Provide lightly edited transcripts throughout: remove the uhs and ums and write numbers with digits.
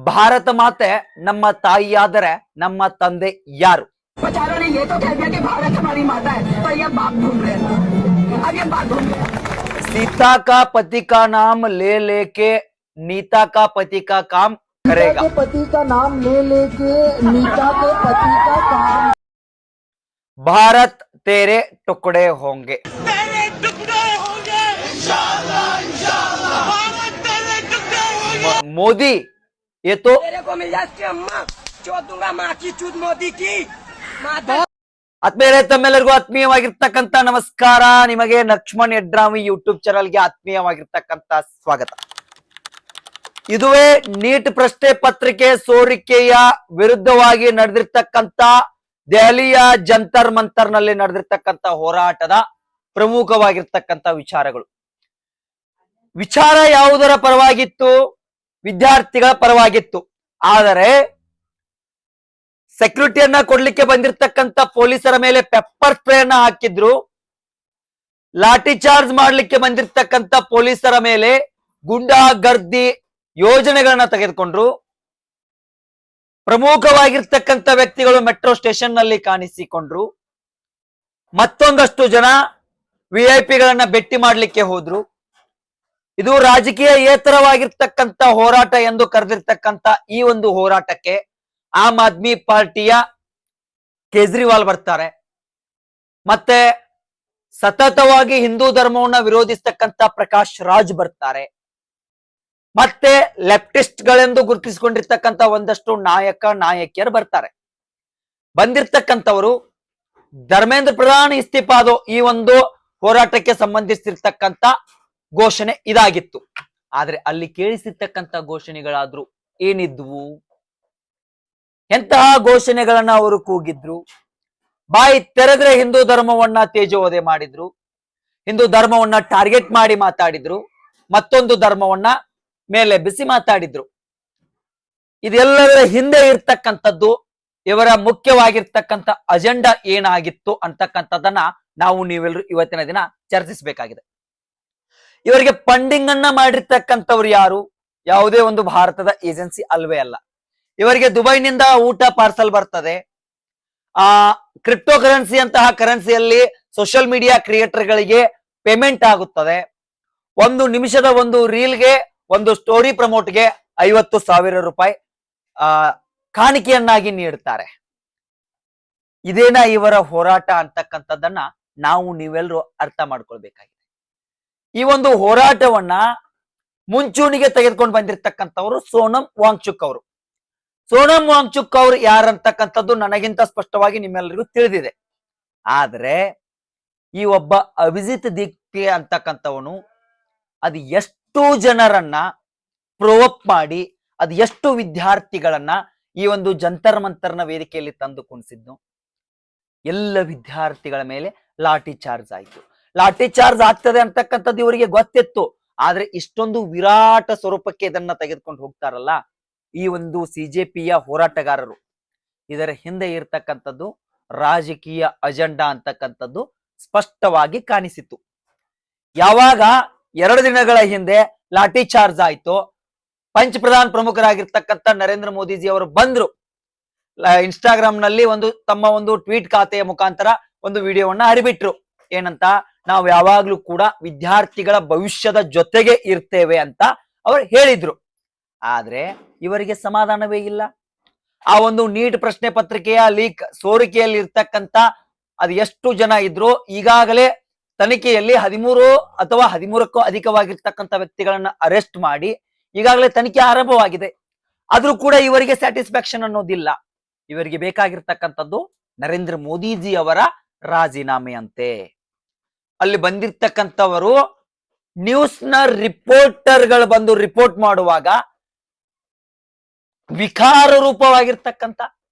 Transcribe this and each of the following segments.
ಭಾರತ ಮಾತೆ ನಮ್ಮ ತಾಯಿಯಾದರೆ ನಮ್ಮ ತಂದೆ ಯಾರು? सीता का पति का नाम ले लेके नीता का पति का काम करेगा। पति का नाम ले लेके नीता के पति का काम। भारत तेरे टुकड़े होंगे। मोदी ये तो तेरे को मिल जाती अम्मा चोद दूंगा माँ की चूत मोदी की। ಆತ್ಮೀಯರೇ, ತಮ್ಮೆಲ್ಲರಿಗೂ ಆತ್ಮೀಯವಾಗಿರ್ತಕ್ಕಂಥ ನಮಸ್ಕಾರ. ನಿಮಗೆ ಲಕ್ಷ್ಮಣ್ ಯಡ್ರಾಮಿ ಯೂಟ್ಯೂಬ್ ಚಾನಲ್ಗೆ ಆತ್ಮೀಯವಾಗಿರ್ತಕ್ಕಂಥ ಸ್ವಾಗತ. ಇದುವೇ ನೀಟ್ ಪ್ರಶ್ನೆ ಪತ್ರಿಕೆ ಸೋರಿಕೆಯ ವಿರುದ್ಧವಾಗಿ ನಡೆದಿರ್ತಕ್ಕಂಥ ದೆಹಲಿಯ ಜಂತರ್ ಮಂತರ್ ನಲ್ಲಿ ನಡೆದಿರ್ತಕ್ಕಂಥ ಹೋರಾಟದ ಪ್ರಮುಖವಾಗಿರ್ತಕ್ಕಂಥ ವಿಚಾರಗಳು. ವಿಚಾರ ಯಾವುದರ ಪರವಾಗಿತ್ತು? ವಿದ್ಯಾರ್ಥಿಗಳ ಪರವಾಗಿತ್ತು. ಆದರೆ ಸೆಕ್ಯೂರಿಟಿಯನ್ನ ಕೊಡ್ಲಿಕ್ಕೆ ಬಂದಿರತಕ್ಕಂತ ಪೊಲೀಸರ ಮೇಲೆ ಪೆಪ್ಪರ್ ಸ್ಪ್ರೇ ಅನ್ನ ಹಾಕಿದ್ರು. ಲಾಠಿ ಚಾರ್ಜ್ ಮಾಡ್ಲಿಕ್ಕೆ ಬಂದಿರತಕ್ಕಂತ ಪೊಲೀಸರ ಮೇಲೆ ಗುಂಡಾಗರ್ದಿ ಯೋಜನೆಗಳನ್ನ ತೆಗೆದುಕೊಂಡ್ರು. ಪ್ರಮುಖವಾಗಿರ್ತಕ್ಕಂಥ ವ್ಯಕ್ತಿಗಳು ಮೆಟ್ರೋ ಸ್ಟೇಷನ್ ನಲ್ಲಿ ಕಾಣಿಸಿಕೊಂಡ್ರು. ಮತ್ತೊಂದಷ್ಟು ಜನ ವಿಐಪಿಗಳನ್ನ ಭೇಟಿ ಮಾಡ್ಲಿಕ್ಕೆ ಹೋದ್ರು. ಇದು ರಾಜಕೀಯ ಏತರವಾಗಿರ್ತಕ್ಕಂಥ ಹೋರಾಟ ಎಂದು ಕರೆದಿರ್ತಕ್ಕಂಥ ಈ ಒಂದು ಹೋರಾಟಕ್ಕೆ ಆಮ್ ಆದ್ಮಿ ಪಾರ್ಟಿಯ ಕೇಜ್ರಿವಾಲ್ ಬರ್ತಾರೆ. ಮತ್ತೆ ಸತತವಾಗಿ ಹಿಂದೂ ಧರ್ಮವನ್ನ ವಿರೋಧಿಸ್ತಕ್ಕಂಥ ಪ್ರಕಾಶ್ ರಾಜ್ ಬರ್ತಾರೆ. ಮತ್ತೆ ಲೆಫ್ಟಿಸ್ಟ್ ಗಳೆಂದು ಗುರುತಿಸಿಕೊಂಡಿರ್ತಕ್ಕಂಥ ಒಂದಷ್ಟು ನಾಯಕಿಯರು ಬರ್ತಾರೆ. ಬಂದಿರ್ತಕ್ಕಂಥವರು ಧರ್ಮೇಂದ್ರ ಪ್ರಧಾನ್ ಇಸ್ತಿಫಾದೋ ಈ ಒಂದು ಹೋರಾಟಕ್ಕೆ ಸಂಬಂಧಿಸಿರ್ತಕ್ಕಂಥ ಘೋಷಣೆ ಇದಾಗಿತ್ತು. ಆದ್ರೆ ಅಲ್ಲಿ ಕೇಳಿಸಿರ್ತಕ್ಕಂಥ ಘೋಷಣೆಗಳಾದ್ರೂ ಏನಿದ್ವು? ಎಂತಹ ಘೋಷಣೆಗಳನ್ನ ಅವರು ಕೂಗಿದ್ರು? ಬಾಯಿ ತೆರೆದ್ರೆ ಹಿಂದೂ ಧರ್ಮವನ್ನ ತೇಜೋವಧೆ ಮಾಡಿದ್ರು, ಹಿಂದೂ ಧರ್ಮವನ್ನ ಟಾರ್ಗೆಟ್ ಮಾಡಿ ಮಾತಾಡಿದ್ರು, ಮತ್ತೊಂದು ಧರ್ಮವನ್ನ ಮೇಲೆ ಬಿಸಿ ಮಾತಾಡಿದ್ರು. ಇದೆಲ್ಲದರ ಹಿಂದೆ ಇರ್ತಕ್ಕಂಥದ್ದು ಇವರ ಮುಖ್ಯವಾಗಿರ್ತಕ್ಕಂಥ ಅಜೆಂಡಾ ಏನಾಗಿತ್ತು ಅಂತಕ್ಕಂಥದ್ದನ್ನ ನಾವು ನೀವೆಲ್ಲರೂ ಇವತ್ತಿನ ದಿನ ಚರ್ಚಿಸಬೇಕಾಗಿದೆ. ಇವರಿಗೆ ಫಂಡಿಂಗ್ ಅನ್ನ ಮಾಡಿರ್ತಕ್ಕಂಥವ್ರು ಯಾರು? ಯಾವುದೇ ಒಂದು ಭಾರತದ ಏಜೆನ್ಸಿ ಅಲ್ವೇ ಅಲ್ಲ. ಇವರಿಗೆ ದುಬೈನಿಂದ ಊಟ ಪಾರ್ಸಲ್ ಬರ್ತದೆ. ಕ್ರಿಪ್ಟೋ ಕರೆನ್ಸಿ ಅಂತಹ ಕರೆನ್ಸಿಯಲ್ಲಿ ಸೋಷಿಯಲ್ ಮೀಡಿಯಾ ಕ್ರಿಯೇಟರ್ಗಳಿಗೆ ಪೇಮೆಂಟ್ ಆಗುತ್ತದೆ. ಒಂದು ನಿಮಿಷದ ಒಂದು ರೀಲ್ಗೆ, ಒಂದು ಸ್ಟೋರಿ ಪ್ರಮೋಟ್ಗೆ 50,000 ರೂಪಾಯಿ ಕಾಣಿಕೆಯನ್ನಾಗಿ ನೀಡುತ್ತಾರೆ. ಇದೇನಾ ಇವರ ಹೋರಾಟ ಅಂತಕ್ಕಂಥದ್ದನ್ನ ನಾವು ನೀವೆಲ್ಲರೂ ಅರ್ಥ ಮಾಡ್ಕೊಳ್ಬೇಕಾಗಿದೆ. ಈ ಒಂದು ಹೋರಾಟವನ್ನ ಮುಂಚೂಣಿಗೆ ತೆಗೆದುಕೊಂಡು ಬಂದಿರತಕ್ಕಂಥವ್ರು ಸೋನಂ ವಾಂಗ್ಚುಕ್ ಅವರು. ಸೋನಂ ವಾಂಗ್ಚುಕ್ ಅವರು ಯಾರಂತಕ್ಕಂಥದ್ದು ನನಗಿಂತ ಸ್ಪಷ್ಟವಾಗಿ ನಿಮ್ಮೆಲ್ಲರಿಗೂ ತಿಳಿದಿದೆ. ಆದ್ರೆ ಈ ಒಬ್ಬ ಅಭಿಜಿತ್ ದೀಪ್ತಿ ಅಂತಕ್ಕಂಥವನು ಅದು ಎಷ್ಟು ಜನರನ್ನ ಪ್ರೋವಪ್ ಮಾಡಿ, ಅದು ಎಷ್ಟು ವಿದ್ಯಾರ್ಥಿಗಳನ್ನ ಈ ಒಂದು ಜಂತರ್ ಮಂತರ್ನ ವೇದಿಕೆಯಲ್ಲಿ ತಂದು ಕುಣಿಸಿದ್ನು. ಎಲ್ಲ ವಿದ್ಯಾರ್ಥಿಗಳ ಮೇಲೆ ಲಾಠಿ ಚಾರ್ಜ್ ಆಯ್ತು. ಲಾಠಿ ಚಾರ್ಜ್ ಆಗ್ತದೆ ಅಂತಕ್ಕಂಥದ್ದು ಇವರಿಗೆ ಗೊತ್ತಿತ್ತು. ಆದ್ರೆ ಇಷ್ಟೊಂದು ವಿರಾಟ ಸ್ವರೂಪಕ್ಕೆ ಇದನ್ನ ತೆಗೆದುಕೊಂಡು ಹೋಗ್ತಾರಲ್ಲ ಈ ಒಂದು ಸಿಜೆಪಿಯ ಹೋರಾಟಗಾರರು, ಇದರ ಹಿಂದೆ ಇರ್ತಕ್ಕಂಥದ್ದು ರಾಜಕೀಯ ಅಜೆಂಡಾ ಅಂತಕ್ಕಂಥದ್ದು ಸ್ಪಷ್ಟವಾಗಿ ಕಾಣಿಸಿತು. ಯಾವಾಗ 2 ದಿನಗಳ ಹಿಂದೆ ಲಾಠಿ ಚಾರ್ಜ್ ಆಯ್ತು, ಪಂಚ ಪ್ರಧಾನ್ ಪ್ರಮುಖರಾಗಿರ್ತಕ್ಕಂಥ ನರೇಂದ್ರ ಮೋದಿಜಿ ಅವರು ಬಂದ್ರು. ಇನ್ಸ್ಟಾಗ್ರಾಮ್ ನಲ್ಲಿ ತಮ್ಮ ಒಂದು ಟ್ವೀಟ್ ಖಾತೆಯ ಮುಖಾಂತರ ಒಂದು ವಿಡಿಯೋವನ್ನ ಹರಿಬಿಟ್ರು. ಏನಂತ? ನಾವು ಯಾವಾಗ್ಲೂ ಕೂಡ ವಿದ್ಯಾರ್ಥಿಗಳ ಭವಿಷ್ಯದ ಜೊತೆಗೆ ಇರ್ತೇವೆ ಅಂತ ಅವರು ಹೇಳಿದ್ರು. ಆದ್ರೆ ಇವರಿಗೆ ಸಮಾಧಾನವೇ ಇಲ್ಲ. ಆ ಒಂದು ನೀಟ್ ಪ್ರಶ್ನೆ ಪತ್ರಿಕೆಯ ಲೀಕ್ ಸೋರಿಕೆಯಲ್ಲಿ ಇರ್ತಕ್ಕಂಥ ಅದು ಎಷ್ಟು ಜನ ಇದ್ರು, ಈಗಾಗಲೇ ತನಿಖೆಯಲ್ಲಿ 13 ಅಥವಾ 13ಕ್ಕೂ ಅಧಿಕವಾಗಿರ್ತಕ್ಕಂಥ ವ್ಯಕ್ತಿಗಳನ್ನ ಅರೆಸ್ಟ್ ಮಾಡಿ ಈಗಾಗಲೇ ತನಿಖೆ ಆರಂಭವಾಗಿದೆ. ಆದ್ರೂ ಕೂಡ ಇವರಿಗೆ ಸ್ಯಾಟಿಸ್ಫ್ಯಾಕ್ಷನ್ ಅನ್ನೋದಿಲ್ಲ. ಇವರಿಗೆ ಬೇಕಾಗಿರ್ತಕ್ಕಂಥದ್ದು ನರೇಂದ್ರ ಮೋದಿಜಿ ಅವರ ರಾಜೀನಾಮೆ ಅಂತೆ. ಅಲ್ಲಿ ಬಂದಿರ್ತಕ್ಕಂಥವರು ನ್ಯೂಸ್ನ ರಿಪೋರ್ಟರ್ಗಳು ಬಂದು ರಿಪೋರ್ಟ್ ಮಾಡುವಾಗ ವಿಕಾರ ರೂಪವಾಗಿರ್ತಕ್ಕಂಥ,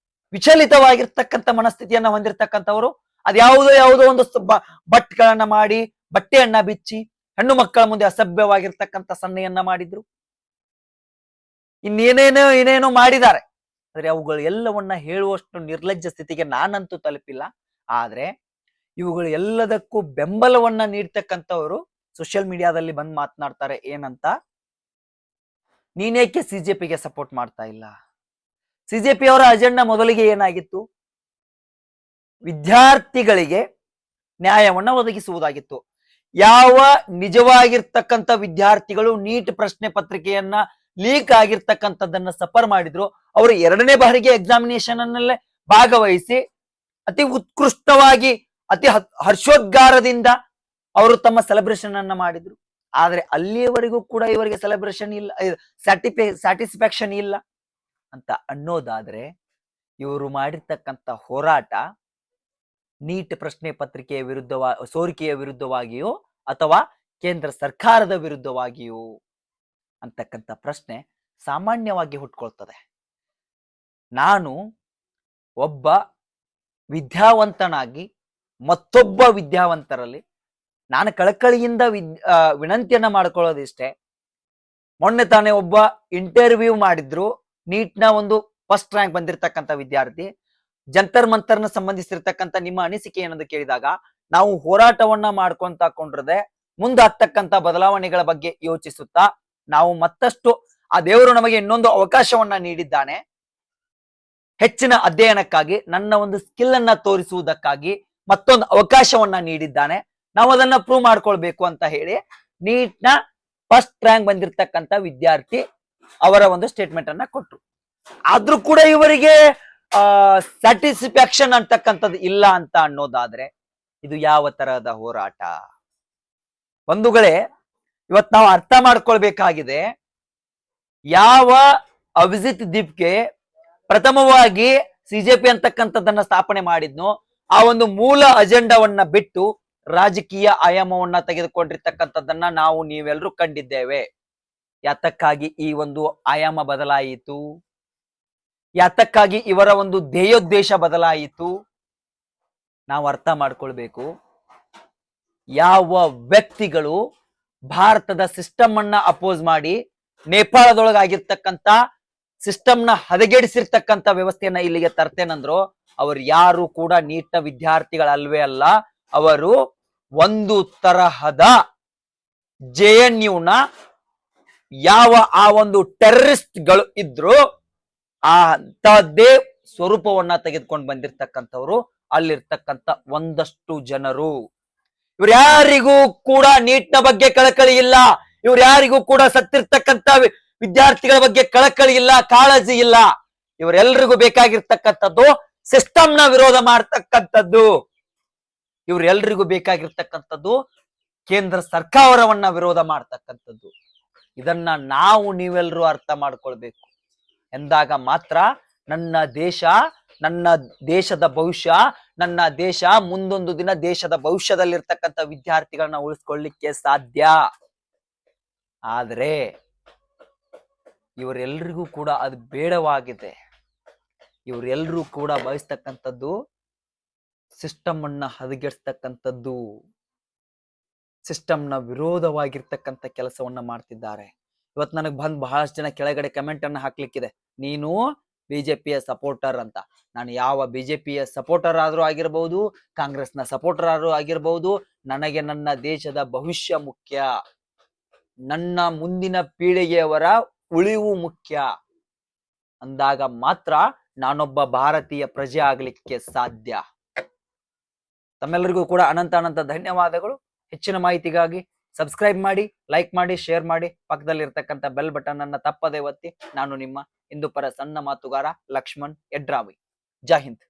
ವಿಚಲಿತವಾಗಿರ್ತಕ್ಕಂಥ ಮನಸ್ಥಿತಿಯನ್ನ ಹೊಂದಿರತಕ್ಕಂಥವರು ಯಾವುದೋ ಒಂದು ಬಟ್ಗಳನ್ನ ಮಾಡಿ, ಬಟ್ಟೆಯನ್ನ ಬಿಚ್ಚಿ ಹೆಣ್ಣು ಮಕ್ಕಳ ಮುಂದೆ ಅಸಭ್ಯವಾಗಿರ್ತಕ್ಕಂಥ ಸನ್ನೆಯನ್ನ ಮಾಡಿದ್ರು. ಏನೇನೋ ಮಾಡಿದ್ದಾರೆ. ಆದ್ರೆ ಅವುಗಳು ಎಲ್ಲವನ್ನ ಹೇಳುವಷ್ಟು ನಿರ್ಲಜ್ಜ ಸ್ಥಿತಿಗೆ ನಾನಂತೂ ತಲುಪಿಲ್ಲ. ಆದ್ರೆ ಇವುಗಳು ಎಲ್ಲದಕ್ಕೂ ಬೆಂಬಲವನ್ನ ನೀಡ್ತಕ್ಕಂಥವರು ಸೋಷಿಯಲ್ ಮೀಡಿಯಾದಲ್ಲಿ ಬಂದು ಮಾತನಾಡ್ತಾರೆ. ಏನಂತ? ನೀನೇಕೆ ಸಿಜೆಪಿಗೆ ಸಪೋರ್ಟ್ ಮಾಡ್ತಾ ಇಲ್ಲ? ಸಿಜೆಪಿ ಅವರ ಅಜೆಂಡಾ ಮೊದಲಿಗೆ ಏನಾಗಿತ್ತು? ವಿದ್ಯಾರ್ಥಿಗಳಿಗೆ ನ್ಯಾಯವನ್ನ ಒದಗಿಸುವುದಾಗಿತ್ತು. ಯಾವ ನಿಜವಾಗಿರ್ತಕ್ಕಂಥ ವಿದ್ಯಾರ್ಥಿಗಳು ನೀಟ್ ಪ್ರಶ್ನೆ ಪತ್ರಿಕೆಯನ್ನ ಲೀಕ್ ಆಗಿರ್ತಕ್ಕಂಥದ್ದನ್ನ ಸಫರ್ ಮಾಡಿದ್ರು, ಅವರು 2ನೇ ಬಾರಿಗೆ ಎಕ್ಸಾಮಿನೇಷನ್ ಅನ್ನಲ್ಲೇ ಭಾಗವಹಿಸಿ ಅತಿ ಉತ್ಕೃಷ್ಟವಾಗಿ ಅತಿ ಹರ್ಷೋದ್ಗಾರದಿಂದ ಅವರು ತಮ್ಮ ಸೆಲೆಬ್ರೇಷನ್ ಅನ್ನ ಮಾಡಿದ್ರು. ಆದ್ರೆ ಅಲ್ಲಿಯವರೆಗೂ ಕೂಡ ಇವರಿಗೆ ಸೆಲೆಬ್ರೇಷನ್ ಇಲ್ಲ, ಸ್ಯಾಟಿಸ್ಫ್ಯಾಕ್ಷನ್ ಇಲ್ಲ ಅಂತ ಅನ್ನೋದಾದ್ರೆ ಇವರು ಮಾಡಿರ್ತಕ್ಕಂಥ ಹೋರಾಟ ನೀಟ್ ಪ್ರಶ್ನೆ ಪತ್ರಿಕೆಯ ಸೋರಿಕೆಯ ವಿರುದ್ಧವಾಗಿಯೋ ಅಥವಾ ಕೇಂದ್ರ ಸರ್ಕಾರದ ವಿರುದ್ಧವಾಗಿಯೋ ಅಂತಕ್ಕಂಥ ಪ್ರಶ್ನೆ ಸಾಮಾನ್ಯವಾಗಿ ಹುಟ್ಕೊಳ್ತದೆ. ನಾನು ಒಬ್ಬ ವಿದ್ಯಾವಂತನಾಗಿ ಮತ್ತೊಬ್ಬ ವಿದ್ಯಾವಂತರಲ್ಲಿ ನಾನು ಕಳಕಳಿಯಿಂದ ವಿನಂತಿಯನ್ನ ಮಾಡ್ಕೊಳ್ಳೋದಿಷ್ಟೇ. ಮೊನ್ನೆ ತಾನೇ ಒಬ್ಬ ಇಂಟರ್ವ್ಯೂ ಮಾಡಿದ್ರು, ನೀಟ್ನ ಒಂದು ಫಸ್ಟ್ ರ್ಯಾಂಕ್ ಬಂದಿರತಕ್ಕಂಥ ವಿದ್ಯಾರ್ಥಿ. ಜಂತರ್ ಮಂತರ್ನ ಸಂಬಂಧಿಸಿರ್ತಕ್ಕಂಥ ನಿಮ್ಮ ಅನಿಸಿಕೆ ಏನಂತ ಕೇಳಿದಾಗ, ನಾವು ಹೋರಾಟವನ್ನ ಮಾಡ್ಕೊಂತ ಕೊಂಡ್ರದೆ ಮುಂದಾಗ್ತಕ್ಕಂಥ ಬದಲಾವಣೆಗಳ ಬಗ್ಗೆ ಯೋಚಿಸುತ್ತಾ ನಾವು ಮತ್ತಷ್ಟು ಆ ದೇವರು ನಮಗೆ ಇನ್ನೊಂದು ಅವಕಾಶವನ್ನ ನೀಡಿದ್ದಾನೆ, ಹೆಚ್ಚಿನ ಅಧ್ಯಯನಕ್ಕಾಗಿ ನನ್ನ ಒಂದು ಸ್ಕಿಲ್ ಅನ್ನ ತೋರಿಸುವುದಕ್ಕಾಗಿ ಮತ್ತೊಂದು ಅವಕಾಶವನ್ನ ನೀಡಿದ್ದಾನೆ, ನಾವು ಅದನ್ನ ಪ್ರೂವ್ ಮಾಡ್ಕೊಳ್ಬೇಕು ಅಂತ ಹೇಳಿ ನೀಟ್ನ ಫಸ್ಟ್ ರ್ಯಾಂಕ್ ಬಂದಿರತಕ್ಕಂಥ ವಿದ್ಯಾರ್ಥಿ ಅವರ ಒಂದು ಸ್ಟೇಟ್ಮೆಂಟ್ ಅನ್ನ ಕೊಟ್ರು. ಆದ್ರೂ ಕೂಡ ಇವರಿಗೆ ಸ್ಯಾಟಿಸ್ಫ್ಯಾಕ್ಷನ್ ಅಂತಕ್ಕಂಥದ್ದು ಇಲ್ಲ ಅಂತ ಅನ್ನೋದಾದ್ರೆ ಇದು ಯಾವ ತರಹದ ಹೋರಾಟ? ಬಂಧುಗಳೇ, ಇವತ್ ನಾವು ಅರ್ಥ ಮಾಡ್ಕೊಳ್ಬೇಕಾಗಿದೆ, ಯಾವ ಅಭಿಜಿತ್ ದೀಪ್ಗೆ ಪ್ರಥಮವಾಗಿ ಸಿಜೆಪಿ ಅಂತಕ್ಕಂಥದ್ದನ್ನ ಸ್ಥಾಪನೆ ಮಾಡಿದ್ನೋ ಆ ಒಂದು ಮೂಲ ಅಜೆಂಡಾವನ್ನ ಬಿಟ್ಟು ರಾಜಕೀಯ ಆಯಾಮವನ್ನ ತೆಗೆದುಕೊಂಡಿರ್ತಕ್ಕಂಥದ್ದನ್ನ ನಾವು ನೀವೆಲ್ಲರೂ ಕಂಡಿದ್ದೇವೆ. ಯಾತಕ್ಕಾಗಿ ಈ ಒಂದು ಆಯಾಮ ಬದಲಾಯಿತು? ಯಾತಕ್ಕಾಗಿ ಇವರ ಒಂದು ಧ್ಯೇಯೋದ್ದೇಶ ಬದಲಾಯಿತು? ನಾವು ಅರ್ಥ ಮಾಡ್ಕೊಳ್ಬೇಕು. ಯಾವ ವ್ಯಕ್ತಿಗಳು ಭಾರತದ ಸಿಸ್ಟಮ್ ಅನ್ನ ಅಪೋಸ್ ಮಾಡಿ ನೇಪಾಳದೊಳಗಾಗಿರ್ತಕ್ಕಂಥ ಸಿಸ್ಟಮ್ನ ಹದಗೆಡಿಸಿರ್ತಕ್ಕಂಥ ವ್ಯವಸ್ಥೆಯನ್ನ ಇಲ್ಲಿಗೆ ತರ್ತೇನಂದ್ರು, ಅವರು ಯಾರು ಕೂಡ ನೀಟ್ನ ವಿದ್ಯಾರ್ಥಿಗಳಲ್ವೇ ಅಲ್ಲ, ಅವರು ಒಂದು ತರಹದ JNUನ ಯಾವ ಆ ಒಂದು ಟೆರರಿಸ್ಟ್ಗಳು ಇದ್ರು ಆ ಅಂತದ್ದೇ ಸ್ವರೂಪವನ್ನ ತೆಗೆದುಕೊಂಡು ಬಂದಿರ್ತಕ್ಕಂಥವ್ರು ಅಲ್ಲಿರ್ತಕ್ಕಂಥ ಒಂದಷ್ಟು ಜನರು. ಇವ್ರು ಯಾರಿಗೂ ಕೂಡ ನೀಟ್ನ ಬಗ್ಗೆ ಕಳಕಳಿ ಇಲ್ಲ, ಇವ್ರು ಯಾರಿಗೂ ಕೂಡ ಸತ್ತಿರ್ತಕ್ಕಂಥ ವಿದ್ಯಾರ್ಥಿಗಳ ಬಗ್ಗೆ ಕಳಕಳಿ ಇಲ್ಲ, ಕಾಳಜಿ ಇಲ್ಲ. ಇವರೆಲ್ರಿಗೂ ಬೇಕಾಗಿರ್ತಕ್ಕಂಥದ್ದು ಸಿಸ್ಟಮ್ನ ವಿರೋಧ ಮಾಡ್ತಕ್ಕಂಥದ್ದು. ಇವ್ರೆಲ್ರಿಗೂ ಬೇಕಾಗಿರ್ತಕ್ಕಂಥದ್ದು ಕೇಂದ್ರ ಸರ್ಕಾರವನ್ನ ವಿರೋಧ ಮಾಡ್ತಕ್ಕಂಥದ್ದು. ಇದನ್ನ ನಾವು ನೀವೆಲ್ಲರೂ ಅರ್ಥ ಮಾಡ್ಕೊಳ್ಬೇಕು. ಎಂದಾಗ ಮಾತ್ರ ನನ್ನ ದೇಶ, ನನ್ನ ದೇಶದ ಭವಿಷ್ಯ, ನನ್ನ ದೇಶ ಮುಂದೊಂದು ದಿನ ದೇಶದ ಭವಿಷ್ಯದಲ್ಲಿರ್ತಕ್ಕಂಥ ವಿದ್ಯಾರ್ಥಿಗಳನ್ನ ಉಳಿಸ್ಕೊಳ್ಳಿಕ್ಕೆ ಸಾಧ್ಯ. ಆದ್ರೆ ಇವರೆಲ್ರಿಗೂ ಕೂಡ ಅದು ಬೇಡವಾಗಿದೆ. ಇವರೆಲ್ಲರೂ ಕೂಡ ಬಯಸ್ತಕ್ಕಂಥದ್ದು ಸಿಸ್ಟಮ್ ಅನ್ನ ಹದಗೆಡಿಸ್ತಕ್ಕಂಥದ್ದು, ಸಿಸ್ಟಮ್ನ ವಿರೋಧವಾಗಿರ್ತಕ್ಕಂಥ ಕೆಲಸವನ್ನ ಮಾಡ್ತಿದ್ದಾರೆ. ಇವತ್ತು ನನಗೆ ಬಂದ್ ಬಹಳಷ್ಟು ಜನ ಕೆಳಗಡೆ ಕಮೆಂಟ್ ಅನ್ನ ಹಾಕ್ಲಿಕ್ಕಿದೆ, ನೀನು ಬಿಜೆಪಿಯ ಸಪೋರ್ಟರ್ ಅಂತ. ನಾನು ಯಾವ ಬಿಜೆಪಿಯ ಸಪೋರ್ಟರ್ ಆದ್ರೂ ಆಗಿರ್ಬಹುದು, ಕಾಂಗ್ರೆಸ್ನ ಸಪೋರ್ಟರ್ ಆದ್ರೂ ಆಗಿರ್ಬಹುದು, ನನಗೆ ನನ್ನ ದೇಶದ ಭವಿಷ್ಯ ಮುಖ್ಯ, ನನ್ನ ಮುಂದಿನ ಪೀಳಿಗೆಯವರ ಉಳಿವು ಮುಖ್ಯ ಅಂದಾಗ ಮಾತ್ರ ನಾನೊಬ್ಬ ಭಾರತೀಯ ಪ್ರಜೆ ಆಗ್ಲಿಕ್ಕೆ ಸಾಧ್ಯ. ತಮ್ಮೆಲ್ಲರಿಗೂ ಕೂಡ ಅನಂತ ಧನ್ಯವಾದಗಳು. ಹೆಚ್ಚಿನ ಮಾಹಿತಿಗಾಗಿ ಸಬ್ಸ್ಕ್ರೈಬ್ ಮಾಡಿ, ಲೈಕ್ ಮಾಡಿ, ಶೇರ್ ಮಾಡಿ, ಪಕ್ಕದಲ್ಲಿರ್ತಕ್ಕಂಥ ಬೆಲ್ ಬಟನ್ ಅನ್ನ ತಪ್ಪದೆ ಒತ್ತಿ. ನಾನು ನಿಮ್ಮ ಹಿಂದೂಪರ ಸಣ್ಣ ಮಾತುಗಾರ ಲಕ್ಷ್ಮಣ್ ಯಡ್ರಾವಿ. ಜೈ ಹಿಂದ್.